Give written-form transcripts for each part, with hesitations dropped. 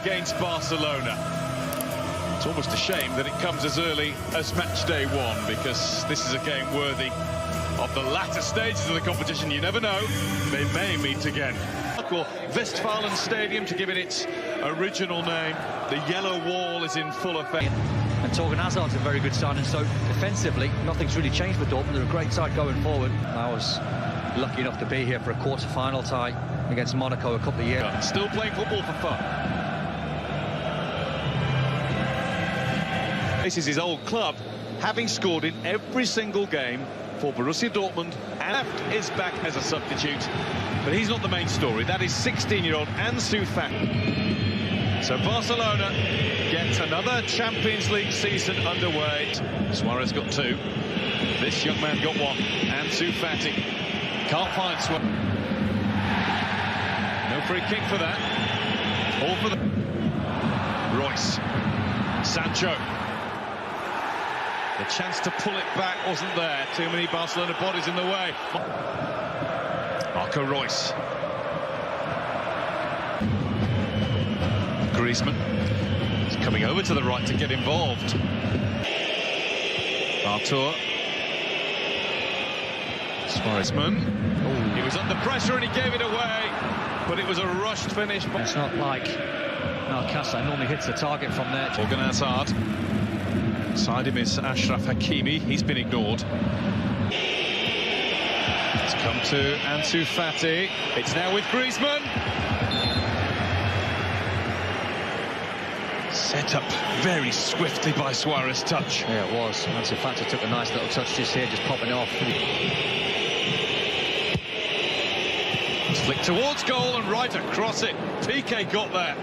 against Barcelona. It's almost a shame that it comes as early as match day one, because this is a game worthy of the latter stages of the competition. You never know, they may meet again. Westfalen Stadium, to give it its original name. The yellow wall is in full effect. And Torgan Hazard's a very good signing, so defensively, nothing's really changed for Dortmund. They're a great side going forward. I was lucky enough to be here for a quarter-final tie against Monaco a couple of years ago. Still playing football for fun. This is his old club, having scored in every single game for Borussia Dortmund, and is back as a substitute. But he's not the main story. That is 16-year-old Ansu Fati. So Barcelona get another Champions League season underway. Suarez got two. This young man got one. Ansu Fati can't find Suarez. No free kick for that. All for the Royce. Sancho. The chance to pull it back wasn't there. Too many Barcelona bodies in the way. Marco Royce. Griezmann is coming over to the right to get involved. Artur. Suarezman. He was under pressure and he gave it away, but it was a rushed finish. It's not like Alcázar normally hits the target from there. Torgan Hazard. Beside him is Achraf Hakimi. He's been ignored. It's come to Ansu Fati. It's now with Griezmann. Set up very swiftly by Suarez. Touch. Yeah, it was. Ansu Fati took a nice little touch just here, just popping it off. Flick towards goal and right across it. PK got there.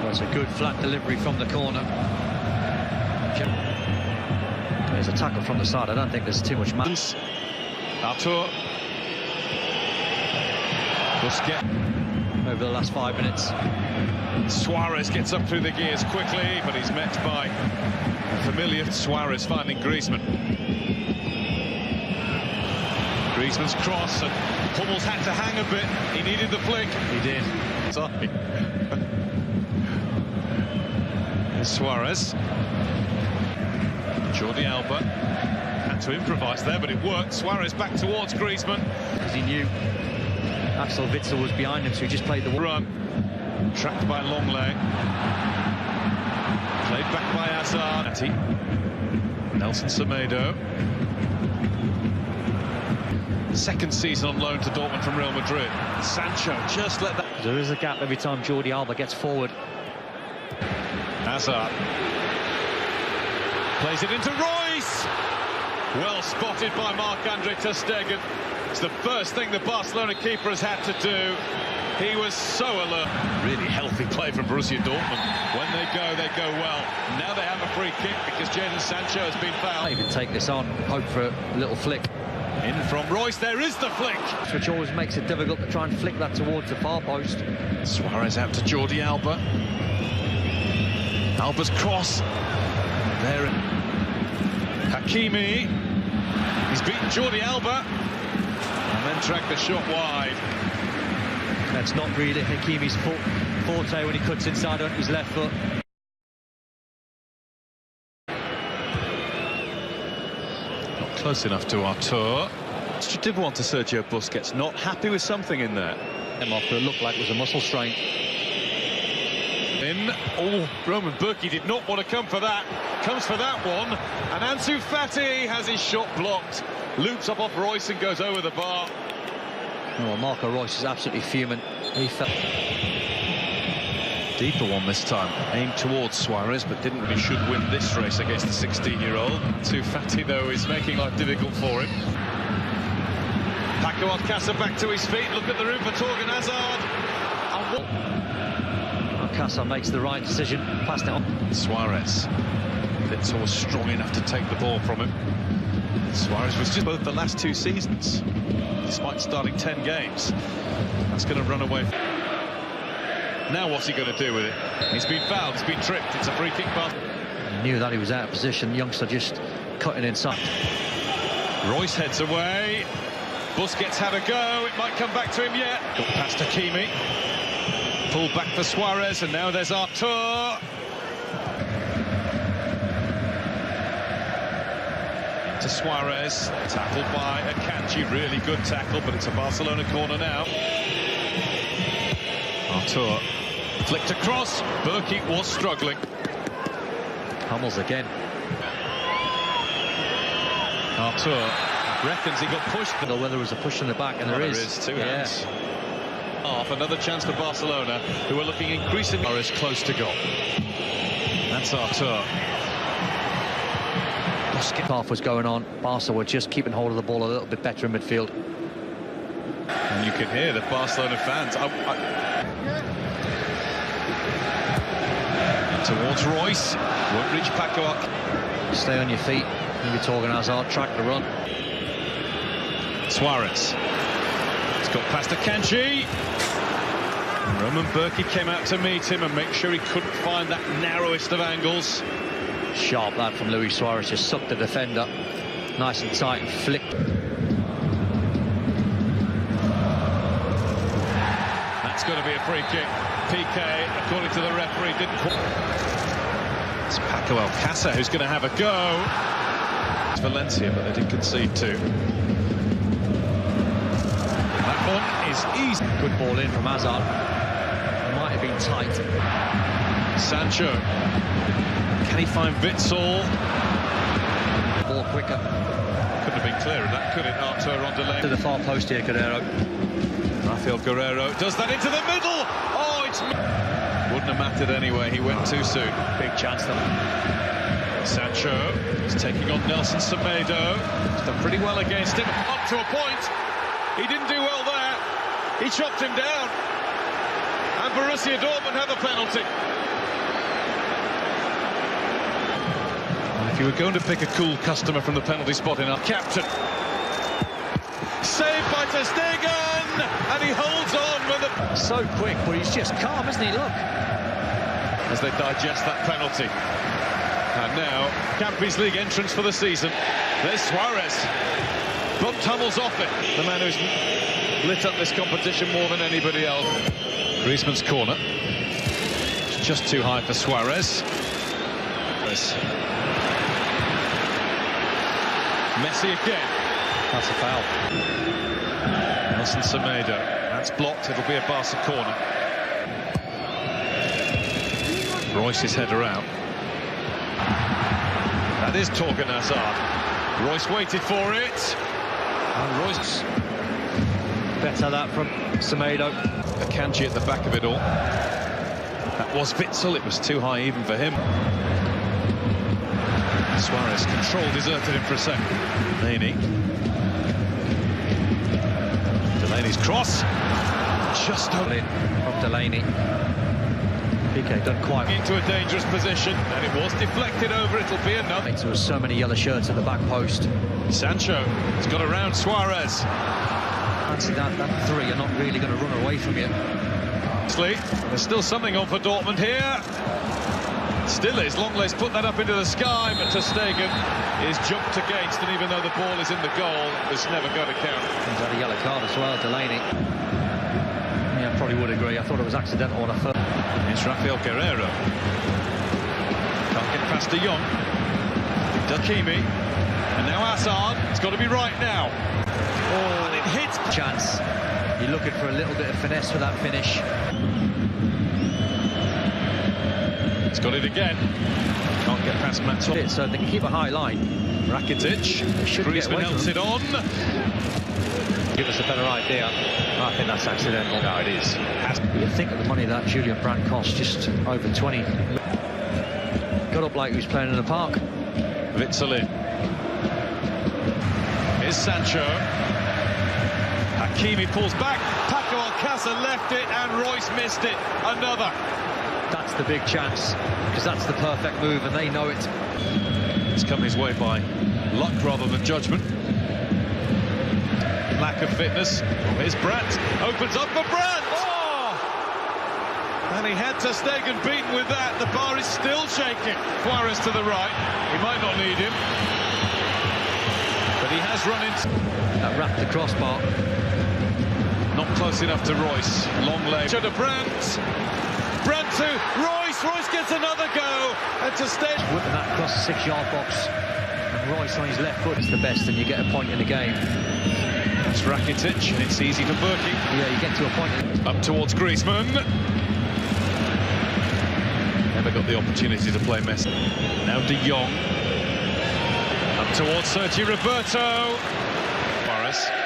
That's a good flat delivery from the corner. There's a tackle from the side. I don't think there's too much match. Artur. Busquets. Over the last 5 minutes. Suarez gets up through the gears quickly, but he's met by a familiar Suarez finding Griezmann. Griezmann's cross, and Hummels had to hang a bit. He needed the flick. He did. Sorry. Suarez. Jordi Alba had to improvise there, but it worked. Suarez back towards Griezmann. Because he knew Axel Witsel was behind him, so he just played the run. Tracked by Longley. Played back by Hazard. Nelson Semedo. Second season on loan to Dortmund from Real Madrid. Sancho just let that... There is a gap every time Jordi Alba gets forward. Hazard. Plays it into Royce. Well spotted by Marc-Andre ter Stegen. It's the first thing the Barcelona keeper has had to do. He was so alert. Really healthy play from Borussia Dortmund. When they go well. Now they have a free kick because Jadon Sancho has been fouled. Even take this on, hope for a little flick. In from Royce, there is the flick. Which always makes it difficult to try and flick that towards the far post. Suarez out to Jordi Alba. Alba's cross. There. Hakimi. He's beaten Jordi Alba. And then tracked the shot wide. That's not really Hakimi's forte when he cuts inside on his left foot. Not close enough to Artur. Did want to Sergio Busquets. Not happy with something in there. Him off, it looked like it was a muscle strain. In. Oh, Roman Burki did not want to come for that. Comes for that one. And Ansu Fati has his shot blocked. Loops up off Royce and goes over the bar. Well, Marco Royce is absolutely fuming. He felt deeper one this time, aimed towards Suarez, but didn't really should win this race against the 16-year-old. Ansu Fati, though, is making life difficult for him. Paco Alcázar back to his feet. Look at the room for Torgan Hazard. Alcázar makes the right decision. Passed it on. Suarez. Witsel was strong enough to take the ball from him. Suarez was just both the last two seasons, despite starting 10 games. That's going to run away. Now what's he going to do with it? He's been fouled, he's been tripped. It's a free kick pass. He knew that he was out of position. Youngster just cutting inside. Royce heads away. Busquets had a go. It might come back to him yet. Got past Hakimi. Pulled back for Suarez, and now there's Artur. To Suarez, tackled by Akanji, really good tackle, but it's a Barcelona corner now. Artur flicked across, Berkey was struggling. Hummels again. Artur reckons he got pushed. I don't know whether there was a push in the back, and there is. Two hands. Another chance for Barcelona, who are looking increasingly close to goal. That's Artur. Half was going on. Barca were just keeping hold of the ball a little bit better in midfield. And you can hear the Barcelona fans. Towards Royce. Won't reach Paco. Stay on your feet. Maybe talking Hazard. Track the run. Suarez. It's got past Akanji. Roman Berkey came out to meet him and make sure he couldn't find that narrowest of angles. Sharp lad from Luis Suarez, just sucked the defender nice and tight and flicked. That's going to be a free kick. PK, according to the referee, didn't quite. It's Paco Alcácer who's going to have a go. It's Valencia, but they did concede too. That one is easy. Good ball in from Hazard. It might have been tight. Sancho. Can he find Witsel? Ball quicker. Couldn't have been clearer, that could it? Artur on delay. To the far post here, Guerrero. Rafael Guerrero does that into the middle. Oh, it's... Wouldn't have mattered anyway, he went too soon. Big chance though. Sancho is taking on Nelson Semedo. He's done pretty well against him, up to a point. He didn't do well there. He chopped him down. And Borussia Dortmund have a penalty. If you were going to pick a cool customer from the penalty spot in our captain. Saved by Ter Stegen, and he holds on with the... So quick, but he's just calm, isn't he? Look. As they digest that penalty. And now, Champions League entrance for the season. There's Suarez. Bumped Hummels off it. The man who's lit up this competition more than anybody else. Griezmann's corner. It's just too high for Suarez. Messi again. That's a foul. Nelson Semedo. That's blocked. It'll be a Barca corner. Royce's header out. That is Torgan Hazard. Royce waited for it. And Royce. Better that from Semedo. Akanji at the back of it all. That was Witsel. It was too high even for him. Suarez controlled, deserted him for a second. Delaney's cross. Just over in from Delaney. PK done quite into a dangerous position, and it was deflected over. It'll be another. There was so many yellow shirts at the back post. Sancho has got around Suarez. Fancy that three. You're not really going to run away from you. There's still something on for Dortmund here. Still is. Longlay's put that up into the sky, but Ter Stegen is jumped against, and even though the ball is in the goal, it's never going to count. He's had a yellow card as well, Delaney. Yeah, I probably would agree. I thought it was accidental on a foot. It's Rafael Guerrero. Can't get past De Jong. Hakimi. And now Hazard. It's got to be right now. Oh, and it hits. Chance. You're looking for a little bit of finesse for that finish. It's got it again. Can't get past Mats. So they can keep a high line. Rakitic. Griezmann helps it on. Give us a better idea. I think that's accidental. No, it is. You think of the money that Julian Brandt cost, just over 20. Got up like he was playing in the park. Witsel in. Here's Sancho. Hakimi pulls back. Paco Alcácer left it, and Royce missed it. Another. That's the big chance, because that's the perfect move, and they know it. It's come his way by luck rather than judgment. Lack of fitness. Here's Brandt. Opens up for Brandt. Oh! And he had Ter Stegen beaten with that. The bar is still shaking. Suarez to the right. He might not need him. But he has run into... That wrapped the crossbar. Not close enough to Royce. Long leg. To Brandt. Brandt to Royce. Royce gets another go. And to stay. Whipping that across the 6-yard box. And Royce on his left foot is the best, and you get a point in the game. That's Rakitic, and it's easy for Berkey. Yeah, you get to a point. Up towards Griezmann. Never got the opportunity to play Messi. Now De Jong. Up towards Sergio Roberto. Morris.